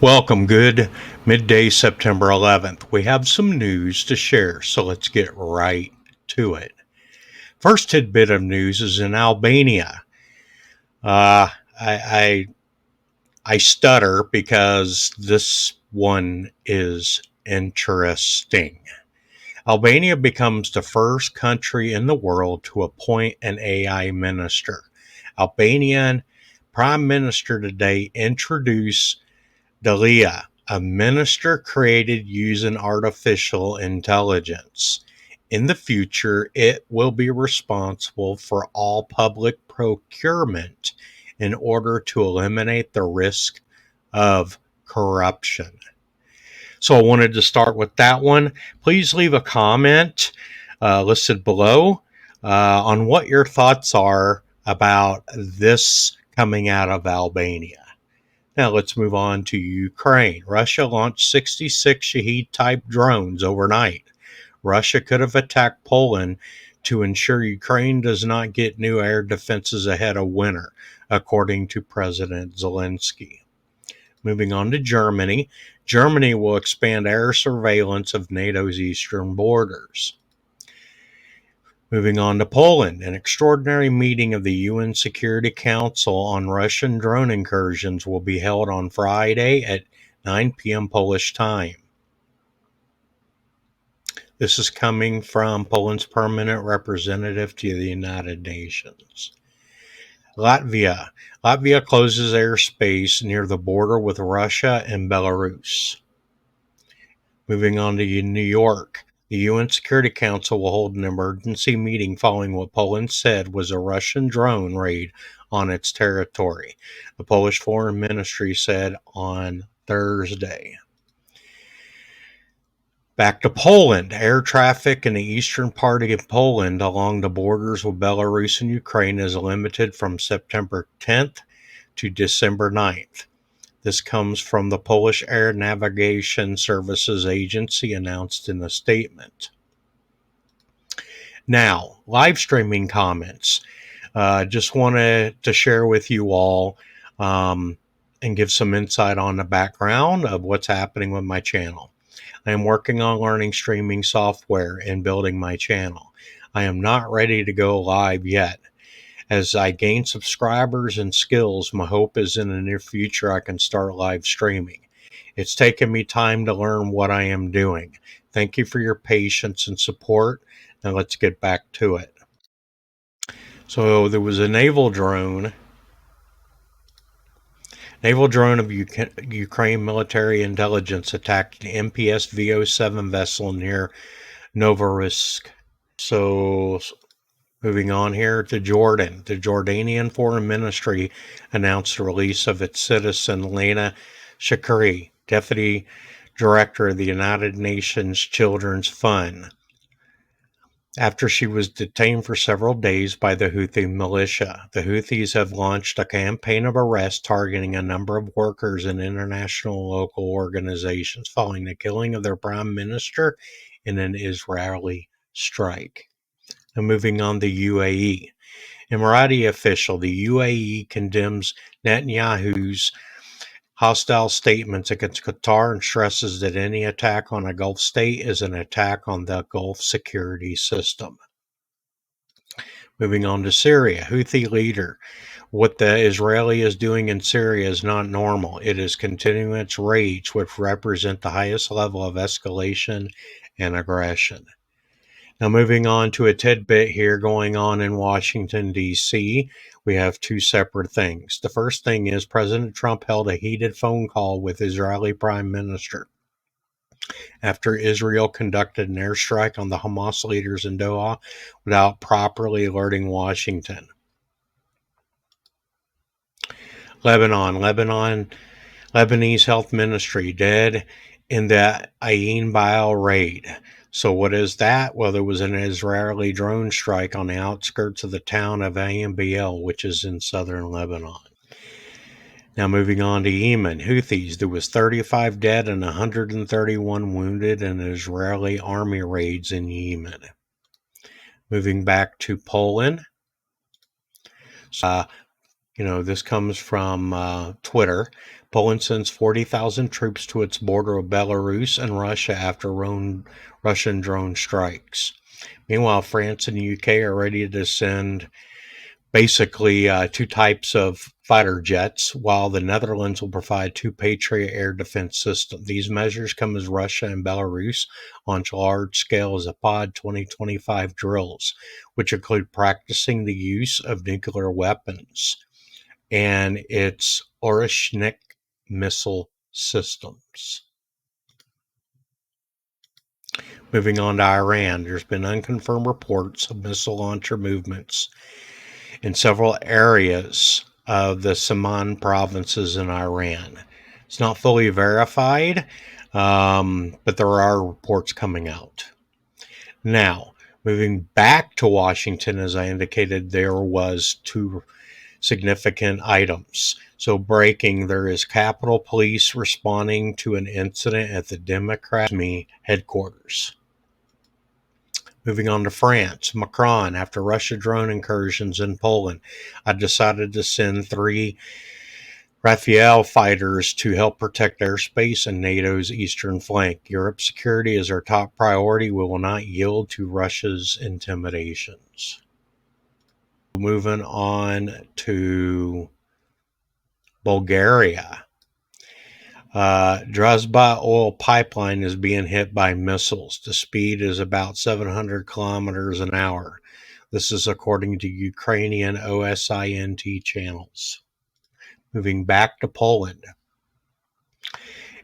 Welcome. Good midday, September 11th. We have some news to share, so let's get right to it. First tidbit of news is in Albania. Uh, I, I I stutter because this one is interesting. Albania becomes the first country in the world to appoint an AI minister. Albanian Prime Minister today introduced Dalia, a minister created using artificial intelligence. In the future, it will be responsible for all public procurement in order to eliminate the risk of corruption. So I wanted to start with that one. Please leave a comment listed below on what your thoughts are about this coming out of Albania. Now let's move on to Ukraine. Russia launched 66 Shahed type drones overnight. Russia could have attacked Poland to ensure Ukraine does not get new air defenses ahead of winter, according to President Zelensky. Moving on to Germany. Germany will expand air surveillance of NATO's eastern borders. Moving on to Poland, an extraordinary meeting of the UN Security Council on Russian drone incursions will be held on Friday at 9 p.m. Polish time. This is coming from Poland's permanent representative to the United Nations. Latvia. Latvia closes airspace near the border with Russia and Belarus. Moving on to New York. The UN Security Council will hold an emergency meeting following what Poland said was a Russian drone raid on its territory, the Polish Foreign Ministry said on Thursday. Back to Poland. Air traffic in the eastern part of Poland along the borders with Belarus and Ukraine is limited from September 10th to December 9th. This comes from the Polish Air Navigation Services Agency announced in a statement. Now, live streaming comments. Just wanted to share with you all and give some insight on the background of what's happening with my channel. I am working on learning streaming software and building my channel. I am not ready to go live yet. As I gain subscribers and skills, my hope is in the near future I can start live streaming. It's taken me time to learn what I am doing. Thank you for your patience and support. Now let's get back to it. So there was a naval drone of Ukraine military intelligence attacked an MPS VO7 vessel near Novorossiysk. So moving on here to Jordan. The Jordanian Foreign Ministry announced the release of its citizen Lena Shakari, Deputy Director of the United Nations Children's Fund, after she was detained for several days by the Houthi militia. The Houthis have launched a campaign of arrest targeting a number of workers in international and local organizations following the killing of their prime minister in an Israeli strike. And moving on to UAE. Emirati official, the UAE condemns Netanyahu's hostile statements against Qatar and stresses that any attack on a Gulf state is an attack on the Gulf security system. Moving on to Syria. Houthi leader, what the Israeli is doing in Syria is not normal. It is continuing its rage, which represents the highest level of escalation and aggression. Now, moving on to a tidbit here going on in Washington, D.C., we have two separate things. The first thing is President Trump held a heated phone call with Israeli Prime Minister after Israel conducted an airstrike on the Hamas leaders in Doha without properly alerting Washington. Lebanese Health Ministry dead in the Ain Baal raid. So what is that? Well, there was an Israeli drone strike on the outskirts of the town of Ain Baal, which is in southern Lebanon. Now moving on to Yemen. Houthis, there was 35 dead and 131 wounded in Israeli army raids in Yemen. Moving back to Poland. This comes from Twitter. Poland sends 40,000 troops to its border with Belarus and Russia after Russian drone strikes. Meanwhile, France and the UK are ready to send basically two types of fighter jets, while the Netherlands will provide two Patriot air defense systems. These measures come as Russia and Belarus launch large-scale Zapad 2025 drills, which include practicing the use of nuclear weapons and its Orishnik missile systems. Moving on to Iran, there's been unconfirmed reports of missile launcher movements in several areas of the Saman provinces in Iran. It's not fully verified, but there are reports coming out. Now, moving back to Washington, as I indicated, there was two significant items. So breaking, there is Capitol Police responding to an incident at the Democrat headquarters. Moving on to France, Macron, after Russia drone incursions in Poland, I decided to send 3 Rafale fighters to help protect airspace and NATO's eastern flank. Europe's security is our top priority. We will not yield to Russia's intimidations. Moving on to Bulgaria. Druzhba oil pipeline is being hit by missiles. The speed is about 700 kilometers an hour. This is according to Ukrainian OSINT channels. Moving back to Poland.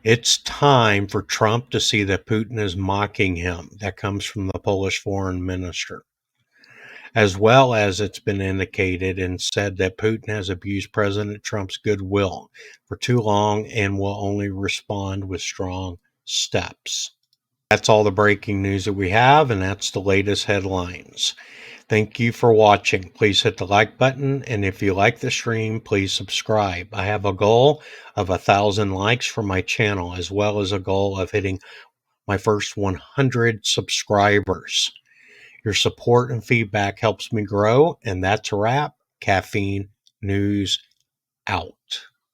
It's time for Trump to see that Putin is mocking him. That comes from the Polish foreign minister. As well as it's been indicated and said that Putin has abused President Trump's goodwill for too long and will only respond with strong steps. That's all the breaking news that we have, and that's the latest headlines. Thank you for watching. Please hit the like button, and if you like the stream, please subscribe. I have a goal of 1,000 likes for my channel, as well as a goal of hitting my first 100 subscribers. Your support and feedback helps me grow, and that's a wrap. Caffeine News out.